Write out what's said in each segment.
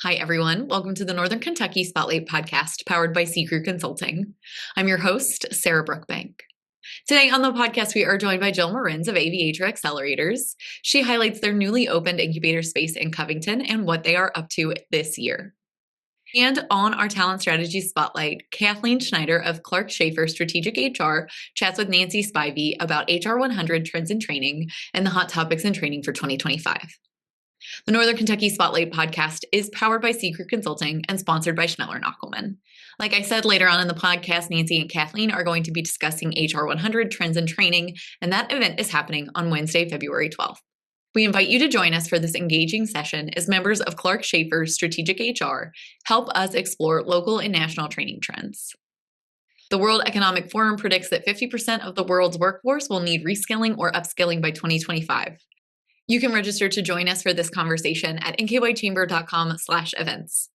Hi, everyone. Welcome to the Northern Kentucky Spotlight podcast powered by C Crew Consulting. I'm your host, Sarah Brookbank. Today on the podcast, we are joined by Jill Marins of Aviatra Accelerators. She highlights their newly opened incubator space in Covington and what they are up to this year. And on our talent strategy spotlight, Kathleen Schneider of Clark Schaefer Strategic HR chats with Nancy Spivey about HR 100 trends and training and the hot topics in training for 2025. The Northern Kentucky Spotlight podcast is powered by C Crew Consulting and sponsored by Schneller Knockelman. Like I said, later on in the podcast, Nancy and Kathleen are going to be discussing HR 100 trends and training, and that event is happening on Wednesday, February 12th. We invite you to join us for this engaging session as members of Clark Schaefer's Strategic HR help us explore local and national training trends. The World Economic Forum predicts that 50% of the world's workforce will need reskilling or upskilling by 2025. You can register to join us for this conversation at nkychamber.com/events.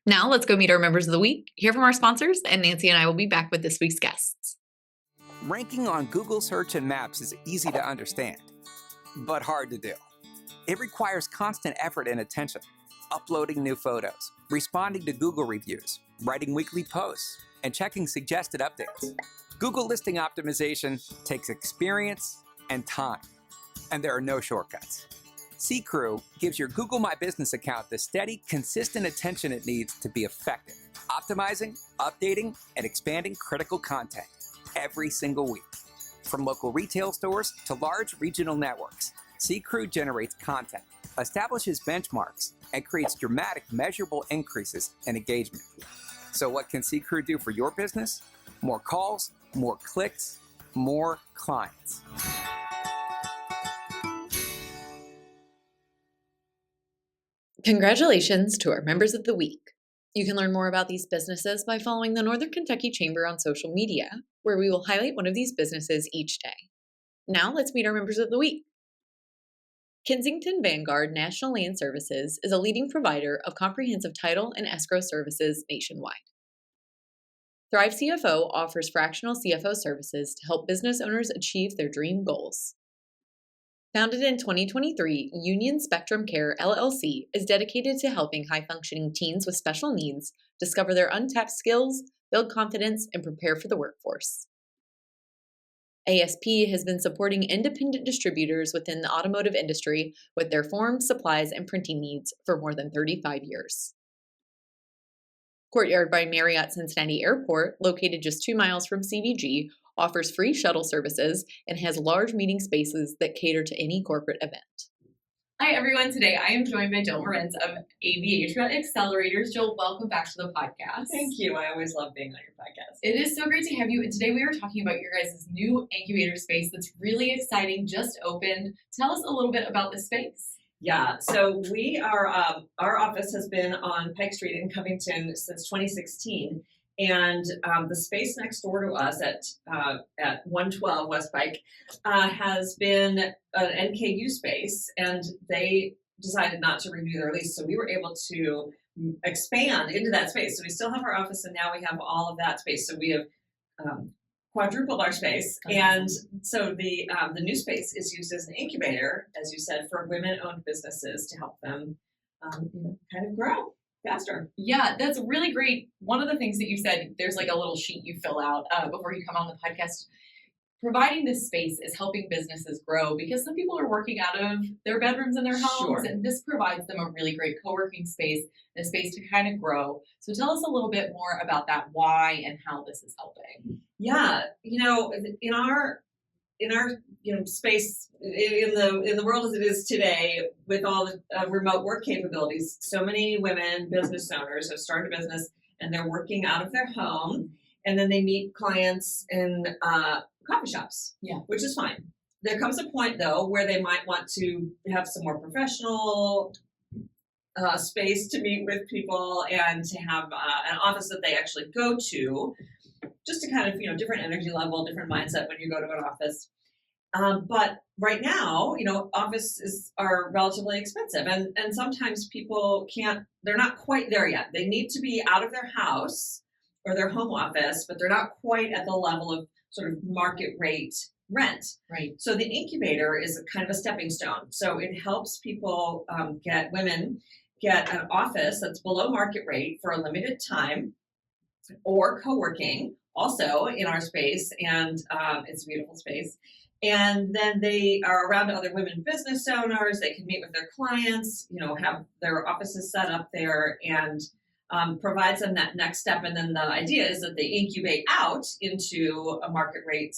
Now let's go meet our members of the week, hear from our sponsors, and Nancy and I will be back with this week's guests. Ranking on Google Search and Maps is easy to understand, but hard to do. It requires constant effort and attention, uploading new photos, responding to Google reviews, writing weekly posts, and checking suggested updates. Google listing optimization takes experience and time, and there are no shortcuts. C Crew gives your Google My Business account the steady, consistent attention it needs to be effective, optimizing, updating, and expanding critical content every single week. From local retail stores to large regional networks, C Crew generates content, establishes benchmarks, and creates dramatic, measurable increases in engagement. So what can C Crew do for your business? More calls, more clicks, more clients. Congratulations to our members of the week. You can learn more about these businesses by following the Northern Kentucky Chamber on social media, where we will highlight one of these businesses each day. Now let's meet our members of the week. Kensington Vanguard National Land Services is a leading provider of comprehensive title and escrow services nationwide. Thrive CFO offers fractional CFO services to help business owners achieve their dream goals. Founded in 2023, Union Spectrum Care LLC is dedicated to helping high-functioning teens with special needs discover their untapped skills, build confidence, and prepare for the workforce. ASP has been supporting independent distributors within the automotive industry with their forms, supplies, and printing needs for more than 35 years. Courtyard by Marriott Cincinnati Airport, located just 2 miles from CVG, offers free shuttle services and has large meeting spaces that cater to any corporate event. Hi, everyone. Today I am joined by Jill Marins of Aviatra Accelerators. Jill, welcome back to the podcast. Thank you. I always love being on your podcast. It is so great to have you. And today we are talking about your guys' new incubator space that's really exciting, just opened. Tell us a little bit about this space. Yeah, so we are, our office has been on Pike Street in Covington since 2016. And the space next door to us at 112 West Pike has been an NKY space, and they decided not to renew their lease. So we were able to expand into that space. So we still have our office, and now we have all of that space. So we have quadrupled our space. And so the new space is used as an incubator, as you said, for women-owned businesses to help them kind of grow faster. Yeah, that's really great. One of the things that you said, there's like a little sheet you fill out before you come on the podcast. Providing this space is helping businesses grow because some people are working out of their bedrooms in their homes, Sure. And this provides them a really great co-working space, and a space to kind of grow. So tell us a little bit more about that, why and how this is helping. Yeah, in our space in the world as it is today, with all the remote work capabilities, so many women business owners have started a business and they're working out of their home, and then they meet clients in coffee shops, which is fine. There comes a point though where they might want to have some more professional space to meet with people and to have an office that they actually go to, just to kind of, different energy level, different mindset when you go to an office. But right now, offices are relatively expensive, and sometimes people they're not quite there yet. They need to be out of their house or their home office, but they're not quite at the level of sort of market rate rent. Right. So the incubator is a kind of a stepping stone. So it helps people women get an office that's below market rate for a limited time, or co-working also in our space, and it's a beautiful space. And then they are around other women business owners. They can meet with their clients, have their offices set up there, and provides them that next step. And then the idea is that they incubate out into a market rate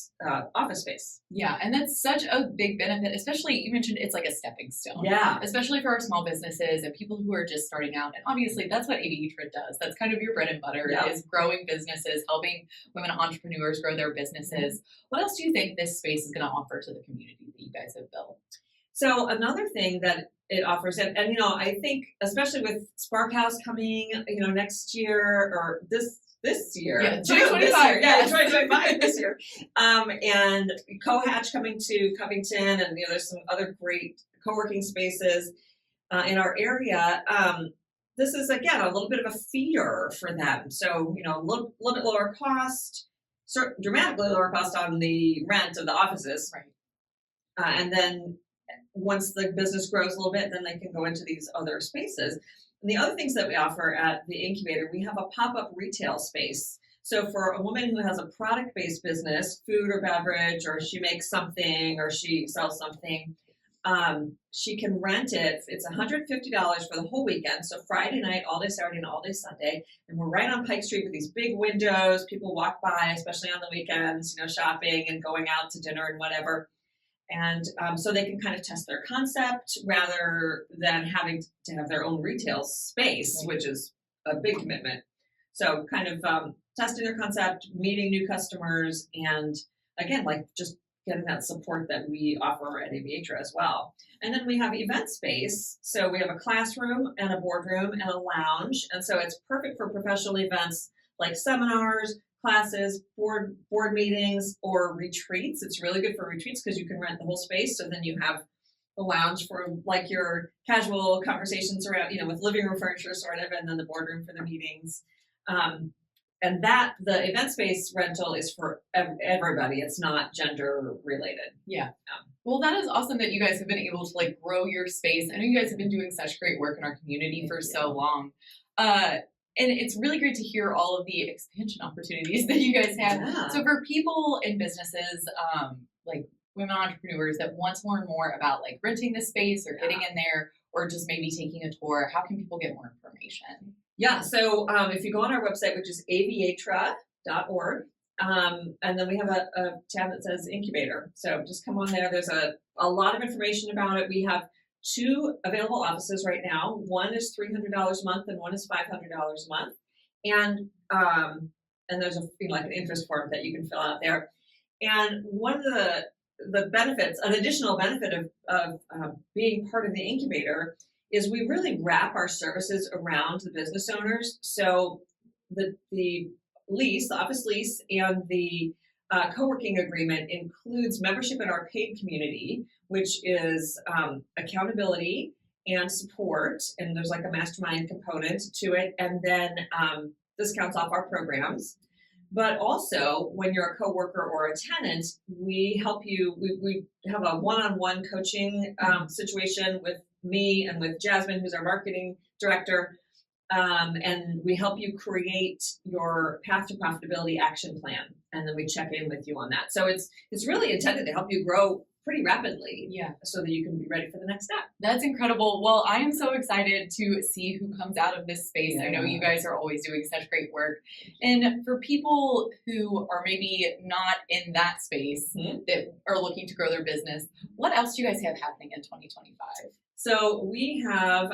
office space. Yeah, and that's such a big benefit, especially you mentioned it's like a stepping stone. Yeah. Especially for our small businesses and people who are just starting out. And obviously that's what Aviatra does. That's kind of your bread and butter, is growing businesses, helping women entrepreneurs grow their businesses. What else do you think this space is going to offer to the community that you guys have built? So another thing that it offers, and I think especially with Spark House coming, next year or this year, 2025, 2025 this year, and Co-Hatch coming to Covington, and there's some other great co-working spaces in our area. This is again a little bit of a feeder for them. So a little bit lower cost, dramatically lower cost on the rent of the offices, right? And then once the business grows a little bit, then they can go into these other spaces. And the other things that we offer at the Incubator, we have a pop-up retail space. So for a woman who has a product-based business, food or beverage, or she makes something or she sells something, she can rent it. It's $150 for the whole weekend. So Friday night, all day Saturday, and all day Sunday. And we're right on Pike Street with these big windows. People walk by, especially on the weekends, shopping and going out to dinner and whatever. And so they can kind of test their concept rather than having to have their own retail space, which is a big commitment. So kind of testing their concept, meeting new customers, and again, like just getting that support that we offer at Aviatra as well. And then we have event space. So we have a classroom and a boardroom and a lounge. And so it's perfect for professional events like seminars, classes, board meetings, or retreats. It's really good for retreats because you can rent the whole space. So then you have the lounge for like your casual conversations around, with living room furniture sort of, and then the boardroom for the meetings. And the event space rental is for everybody. It's not gender related. Yeah. Well, that is awesome that you guys have been able to grow your space. I know you guys have been doing such great work in our community for so long. And it's really great to hear all of the expansion opportunities that you guys have. Yeah. So for people in businesses, like women entrepreneurs that want to learn more about renting the space or getting in there or just maybe taking a tour, how can people get more information? Yeah. So if you go on our website, which is aviatra.org, and then we have a tab that says Incubator. So just come on there. There's a lot of information about it. We have 2 available offices right now. One is $300 a month and one is $500 a month. And there's an interest form that you can fill out there. And one of the benefits, an additional benefit of being part of the Incubator, is we really wrap our services around the business owners. So the lease, the office lease, and the co-working agreement includes membership in our paid community, which is accountability and support, and there's a mastermind component to it, and then discounts off our programs. But also, when you're a coworker or a tenant, we help you. We have a one-on-one coaching situation with me and with Jasmine, who's our marketing director, and we help you create your path to profitability action plan, and then we check in with you on that. So it's really intended to help you grow pretty rapidly, so that you can be ready for the next step. That's incredible. Well, I am so excited to see who comes out of this space. I know you guys are always doing such great work. And for people who are maybe not in that space that are looking to grow their business, what else do you guys have happening in 2025? So we have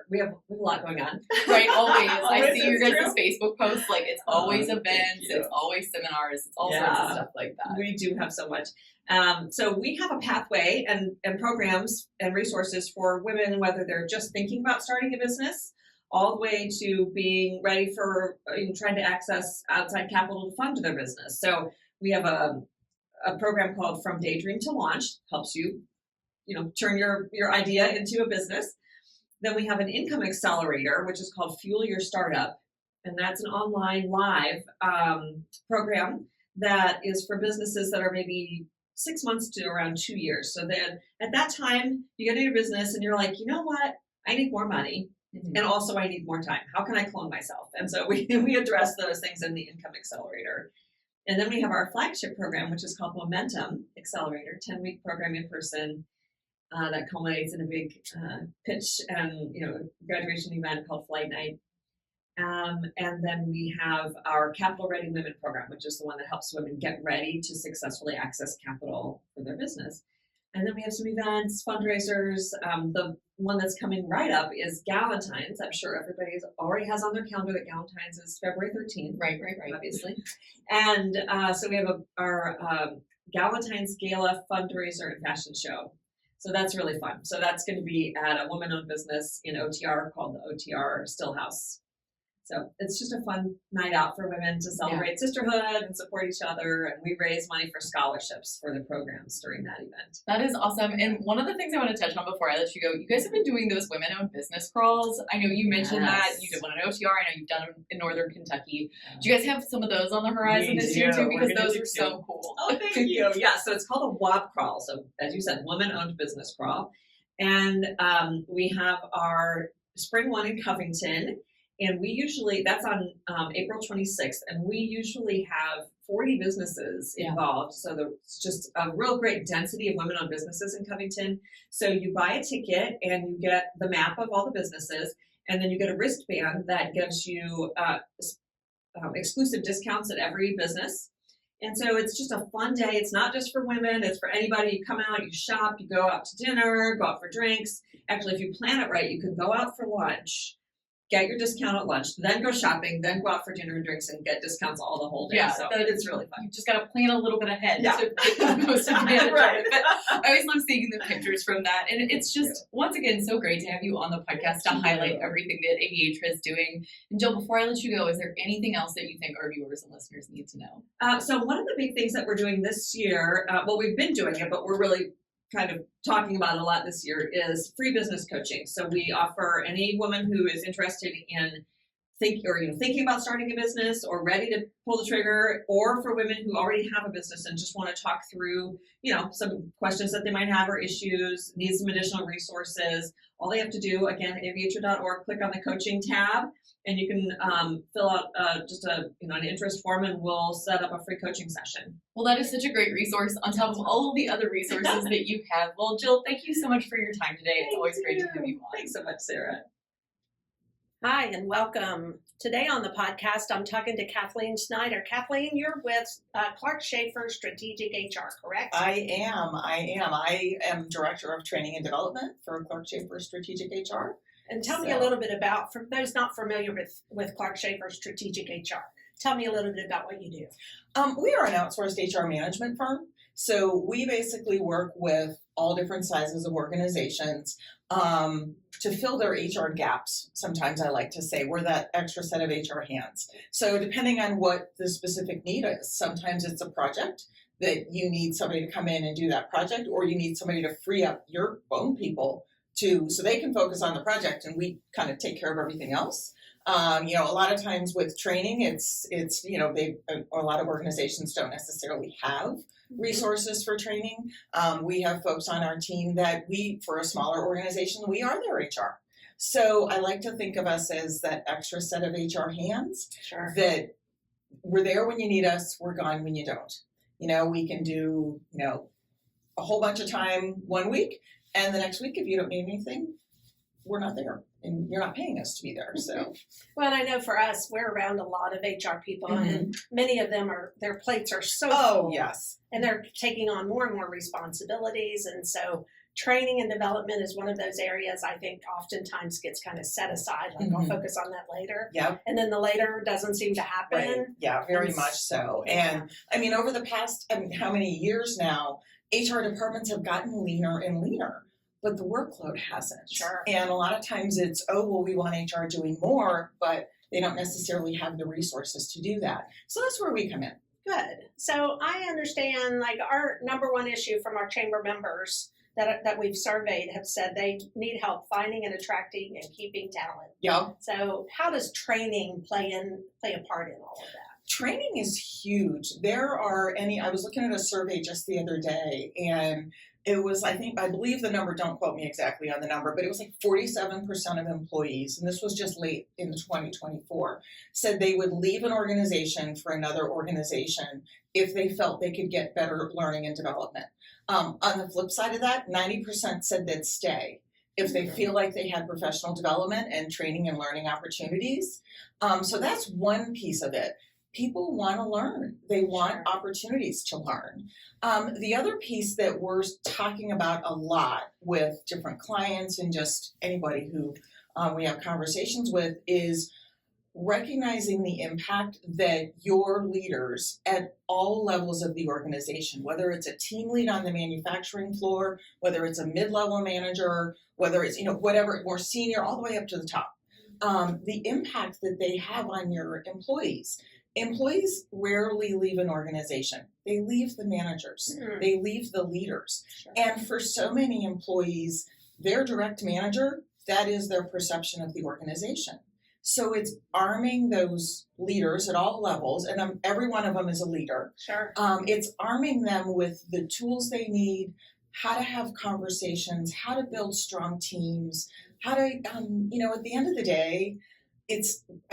we have a lot going on. Right, always. I see your guys' Facebook posts, it's always events, it's always seminars, it's all sorts of stuff like that. We do have so much. So we have a pathway and programs and resources for women, whether they're just thinking about starting a business, all the way to being ready for trying to access outside capital to fund their business. So we have a program called From Daydream to Launch, helps you turn your idea into a business. Then we have an income accelerator, which is called Fuel Your Startup. And that's an online live program that is for businesses that are maybe 6 months to around 2 years. So then at that time, you get into your business and you're like, you know what? I need more money. Mhm. And also I need more time. How can I clone myself? And so we address those things in the Income Accelerator. And then we have our flagship program, which is called Momentum Accelerator, 10-week program in person that culminates in a big pitch and graduation event called Flight Night. And then we have our Capital Ready Women program, which is the one that helps women get ready to successfully access capital for their business. And then we have some events, fundraisers. The one that's coming right up is Galentine's. I'm sure everybody already has on their calendar that Galentine's is February 13th. Right. Obviously. And so we have our Galentine's Gala fundraiser and fashion show. So that's really fun. So that's going to be at a woman-owned business in OTR called the OTR Stillhouse. So it's just a fun night out for women to celebrate sisterhood and support each other. And we raise money for scholarships for the programs during that event. That is awesome. And one of the things I want to touch on before I let you go, you guys have been doing those women-owned business crawls. I know you mentioned that. You did one at OTR. I know you've done them in Northern Kentucky. Do you guys have some of those on the horizon this year too? Because those are so cool. Oh, thank you. Yeah, so it's called a WOB crawl. So as you said, women-owned business crawl. And we have our spring one in Covington. And we usually, that's on April 26th, and we usually have 40 businesses involved. So it's just a real great density of women-owned businesses in Covington. So you buy a ticket and you get the map of all the businesses, and then you get a wristband that gives you exclusive discounts at every business. And so it's just a fun day. It's not just for women, it's for anybody. You come out, you shop, you go out to dinner, go out for drinks. Actually, if you plan it right, you can go out for lunch, get your discount at lunch, then go shopping, then go out for dinner and drinks and get discounts all the whole day. Yeah, so it's really fun. You just got to plan a little bit ahead Yeah. to get the most advantage Right. of it. But I always love seeing the pictures from that. And it's just, once again, so great to have you on the podcast to highlight everything that Aviatra is doing. And Jill, before I let you go, is there anything else that you think our viewers and listeners need to know? So one of the big things that we're doing this year, well, we've been doing it, but we're really kind of talking about it a lot this year, is free business coaching. So we offer any woman who is interested in thinking about starting a business or ready to pull the trigger, or for women who already have a business and just want to talk through, some questions that they might have or issues, need some additional resources. All they have to do, again, aviatra.org, click on the coaching tab, and you can fill out just an interest form, and we'll set up a free coaching session. Well, that is such a great resource on top of all of the other resources that you have. Well, Jill, thank you so much for your time today. It's always great to have you on. Thanks so much, Sarah. Hi, and welcome. Today on the podcast, I'm talking to Kathleen Snyder. Kathleen, you're with Clark Schaefer Strategic HR, correct? I am. I am Director of Training and Development for Clark Schaefer Strategic HR. And tell me a little bit about, for those not familiar with Clark Schaefer Strategic HR, tell me a little bit about what you do. We are an outsourced HR management firm. So we basically work with all different sizes of organizations to fill their HR gaps. Sometimes I like to say we're that extra set of HR hands. So depending on what the specific need is, sometimes it's a project that you need somebody to come in and do that project, or you need somebody to free up your own people so they can focus on the project and we kind of take care of everything else. A lot of times with training, it's a lot of organizations don't necessarily have resources for training. We have folks on our team that for a smaller organization, we are their HR. So I like to think of us as that extra set of HR hands. Sure. That we're there when you need us, we're gone when you don't. We can do, a whole bunch of time one week, and the next week, if you don't need anything, we're not there. And you're not paying us to be there. So, well, I know for us, we're around a lot of HR people, and many of them their plates are so full. Yes. And they're taking on more and more responsibilities. And so training and development is one of those areas I think oftentimes gets kind of set aside. Like I'll focus on that later. Yep. And then the later doesn't seem to happen. Right. Yeah, very much so. And I mean, over the past, how many years now, HR departments have gotten leaner and leaner. But the workload hasn't. Sure. And a lot of times it's, we want HR doing more, but they don't necessarily have the resources to do that. So that's where we come in. Good. So I understand, like, our number one issue from our chamber members that we've surveyed have said they need help finding and attracting and keeping talent. Yeah. So how does training play a part in all of that? Training is huge. I was looking at a survey just the other day, and it was, I believe the number, don't quote me exactly on the number, but it was like 47% of employees, and this was just late in 2024, said they would leave an organization for another organization if they felt they could get better learning and development. On the flip side of that, 90% said they'd stay if they feel like they had professional development and training and learning opportunities. So that's one piece of it. People want to learn. They want opportunities to learn. The other piece that we're talking about a lot with different clients and just anybody who we have conversations with is recognizing the impact that your leaders at all levels of the organization, whether it's a team lead on the manufacturing floor, whether it's a mid-level manager, whether it's, whatever, more senior, all the way up to the top, the impact that they have on your employees. Employees rarely leave an organization. They leave the managers. They leave the leaders. Sure. And for so many employees, their direct manager, that is their perception of the organization. So it's arming those leaders at all levels, and every one of them is a leader. Sure. It's arming them with the tools they need, how to have conversations, how to build strong teams, how to, at the end of the day,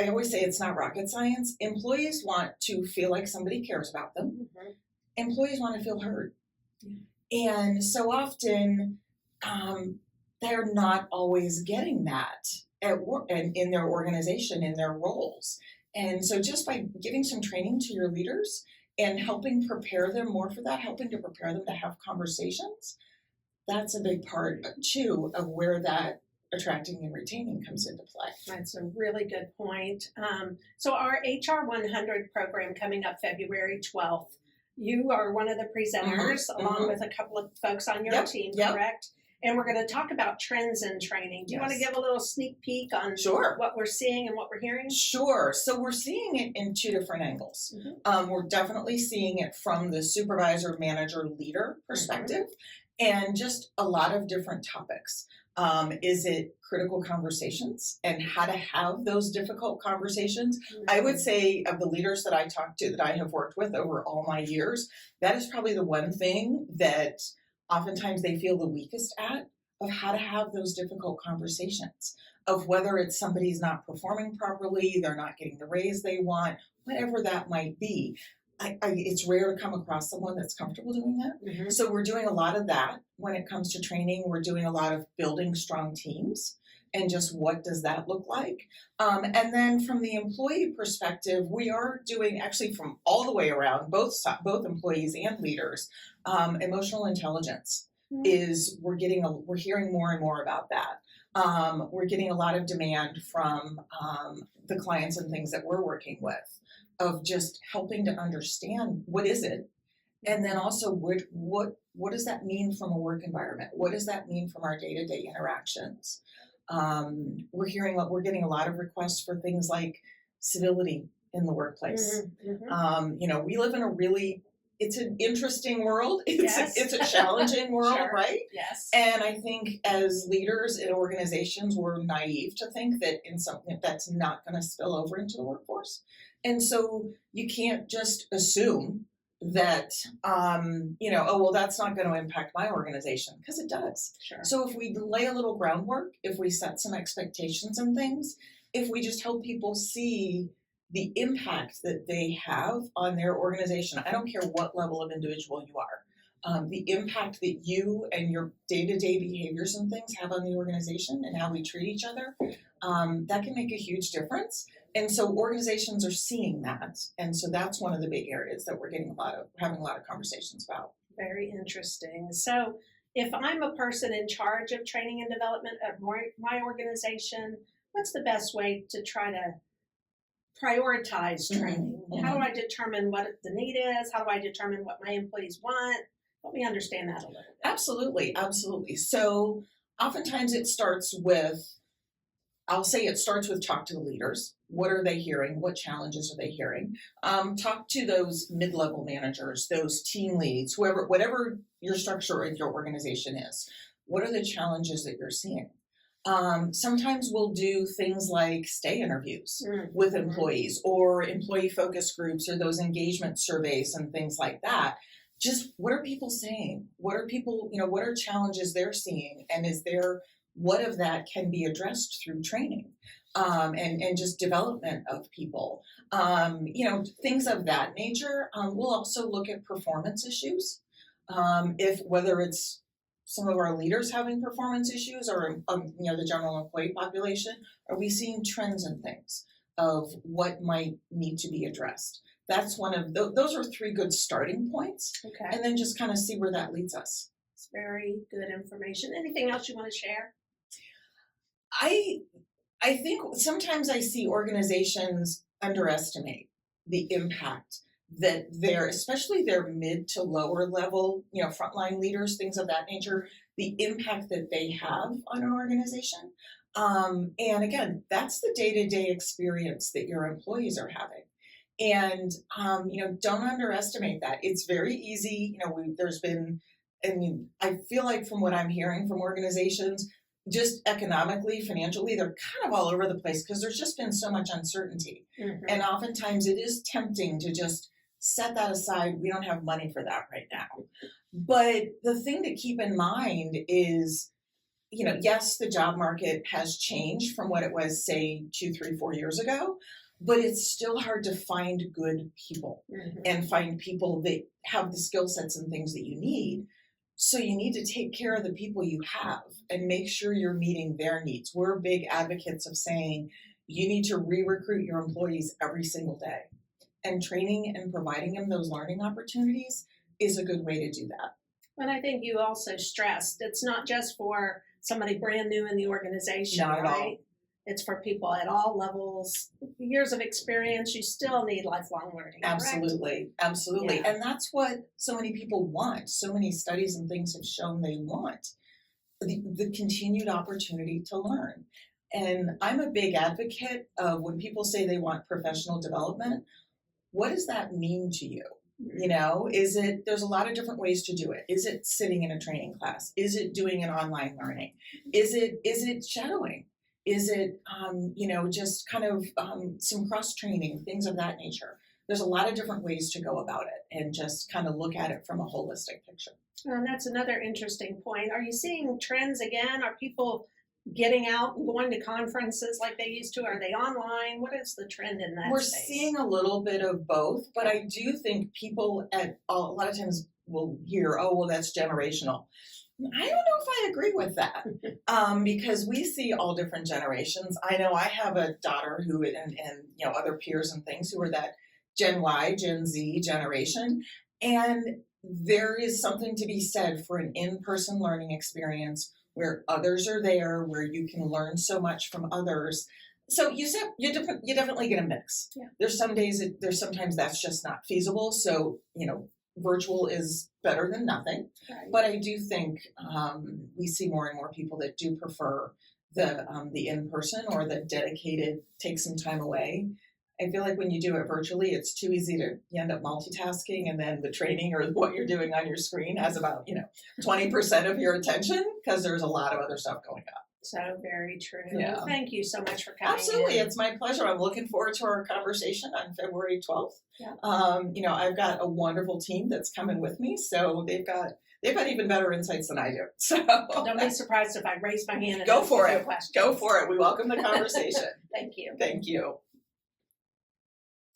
I always say it's not rocket science. Employees want to feel like somebody cares about them. Mm-hmm. Employees want to feel heard. And so often, they're not always getting that at work and in their organization, in their roles. And so just by giving some training to your leaders and helping prepare them more for that, helping to prepare them to have conversations, that's a big part too of where that attracting and retaining comes into play. That's a really good point. So our HR 100 program coming up February 12th, you are one of the presenters along with a couple of folks on your team, correct? And we're going to talk about trends in training. Do you want to give a little sneak peek on what we're seeing and what we're hearing? Sure. So we're seeing it in two different angles. We're definitely seeing it from the supervisor, manager, leader perspective, and just a lot of different topics. Is it critical conversations and how to have those difficult conversations? I would say of the leaders that I talk to, that I have worked with over all my years, that is probably the one thing that oftentimes they feel the weakest at, of how to have those difficult conversations, of whether it's somebody's not performing properly, they're not getting the raise they want, whatever that might be. It's rare to come across someone that's comfortable doing that. So we're doing a lot of that when it comes to training. We're doing a lot of building strong teams and just what does that look like. And then from the employee perspective, we are doing actually from all the way around, both employees and leaders, emotional intelligence is we're hearing more and more about that. We're getting a lot of demand from the clients and things that we're working with, of just helping to understand what is it, and then also what does that mean from a work environment? What does that mean from our day-to-day interactions? We're getting a lot of requests for things like civility in the workplace. We live in it's an interesting world. It's a challenging world, right? Yes. And I think as leaders in organizations, we're naive to think that in something that's not going to spill over into the workforce. And so you can't just assume that, that's not going to impact my organization, because it does. Sure. So if we lay a little groundwork, if we set some expectations and things, if we just help people see the impact that they have on their organization, I don't care what level of individual you are, the impact that you and your day-to-day behaviors and things have on the organization and how we treat each other, that can make a huge difference. And so organizations are seeing that. And so that's one of the big areas that we're having a lot of conversations about. Very interesting. So if I'm a person in charge of training and development at my organization, what's the best way to try to prioritize training? How do I determine what the need is? How do I determine what my employees want? Help me understand that a little bit. Absolutely. So oftentimes it starts with talk to the leaders. What are they hearing? What challenges are they hearing? Talk to those mid-level managers, those team leads, whatever your structure of your organization is. What are the challenges that you're seeing? Sometimes we'll do things like stay interviews with employees, or employee focus groups, or those engagement surveys and things like that. Just what are people saying? What are people, what are challenges they're seeing? And what of that can be addressed through training? And just development of people, things of that nature. We'll also look at performance issues. Whether it's some of our leaders having performance issues, or the general employee population, are we seeing trends and things of what might need to be addressed? That's one of those are 3 good starting points. Okay. And then just kind of see where that leads us. It's very good information. Anything else you want to share? I think sometimes I see organizations underestimate the impact that especially their mid to lower level, frontline leaders, things of that nature, the impact that they have on an organization. And again, that's the day-to-day experience that your employees are having. And, don't underestimate that. It's very easy. I feel like from what I'm hearing from organizations, just economically, financially, they're kind of all over the place because there's just been so much uncertainty. And oftentimes it is tempting to just set that aside. We don't have money for that right now. But the thing to keep in mind is, yes, the job market has changed from what it was, say, 2, 3, 4 years ago, but it's still hard to find good people and find people that have the skill sets and things that you need. So you need to take care of the people you have and make sure you're meeting their needs. We're big advocates of saying you need to re-recruit your employees every single day. And training and providing them those learning opportunities is a good way to do that. And I think you also stressed it's not just for somebody brand new in the organization, Not at right? all. It's for people at all levels, years of experience. You still need lifelong learning. Absolutely. Correct? Absolutely. Yeah. And that's what so many people want. So many studies and things have shown they want the continued opportunity to learn. And I'm a big advocate of when people say they want professional development, what does that mean to you? There's a lot of different ways to do it. Is it sitting in a training class? Is it doing an online learning? Is it shadowing? Is it, just kind of some cross training, things of that nature? There's a lot of different ways to go about it and just kind of look at it from a holistic picture. And that's another interesting point. Are you seeing trends again? Are people getting out and going to conferences like they used to? Are they online? What is the trend in that We're space? seeing a little bit of both, but I do think people a lot of times will hear, oh, well, that's generational. I don't know if I agree with that because we see all different generations. I know I have a daughter who, and other peers and things who are that Gen Y, Gen Z generation. And there is something to be said for an in-person learning experience where others are there, where you can learn so much from others. So you definitely get a mix. Yeah. There's sometimes that's just not feasible. So, virtual is better than nothing. Right. But I do think we see more and more people that do prefer the in-person or the dedicated, take some time away. I feel like when you do it virtually, it's too easy you end up multitasking, and then the training or what you're doing on your screen has about, 20% of your attention because there's a lot of other stuff going on. So very true. Yeah. Well, thank you so much for coming. Absolutely. in. It's my pleasure. I'm looking forward to our conversation on February 12th. Yeah. I've got a wonderful team that's coming with me. So they've got even better insights than I do. So Don't be surprised if I raise my hand and Go ask for you it. questions. Go for it. We welcome the conversation. Thank you. Thank you.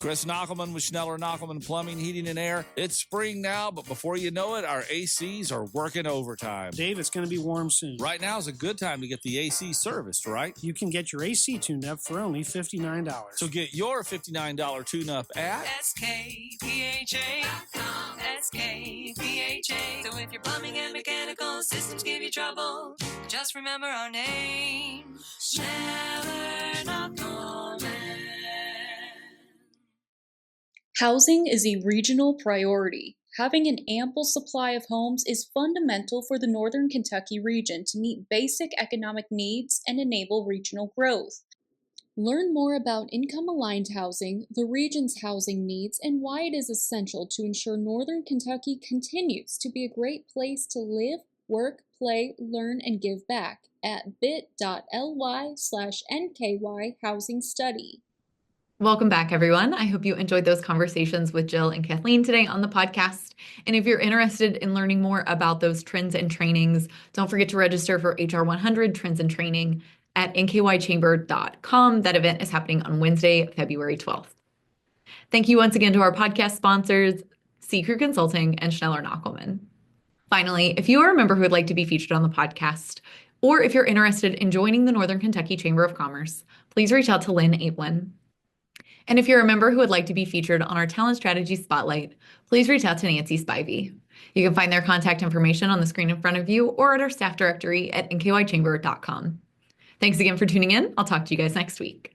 Chris Knockelman with Schneller Knockelman Plumbing, Heating, and Air. It's spring now, but before you know it, our ACs are working overtime. Dave, it's going to be warm soon. Right now is a good time to get the AC serviced, right? You can get your AC tuned up for only $59. So get your $59 tune-up at SKPHA.com. SKPHA. So if your plumbing and mechanical systems give you trouble, just remember our name. Schneller Knockelman. Housing is a regional priority. Having an ample supply of homes is fundamental for the Northern Kentucky region to meet basic economic needs and enable regional growth. Learn more about income-aligned housing, the region's housing needs, and why it is essential to ensure Northern Kentucky continues to be a great place to live, work, play, learn, and give back at bit.ly/NKY Housing Study. Welcome back, everyone. I hope you enjoyed those conversations with Jill and Kathleen today on the podcast. And if you're interested in learning more about those trends and trainings, don't forget to register for HR 100 Trends and Training at nkychamber.com. That event is happening on Wednesday, February 12th. Thank you once again to our podcast sponsors, Sea Crew Consulting and Schneller Knockelman. Finally, if you are a member who would like to be featured on the podcast, or if you're interested in joining the Northern Kentucky Chamber of Commerce, please reach out to Lynn Ablin. And if you're a member who would like to be featured on our Talent Strategy Spotlight, please reach out to Nancy Spivey. You can find their contact information on the screen in front of you or at our staff directory at nkychamber.com. Thanks again for tuning in. I'll talk to you guys next week.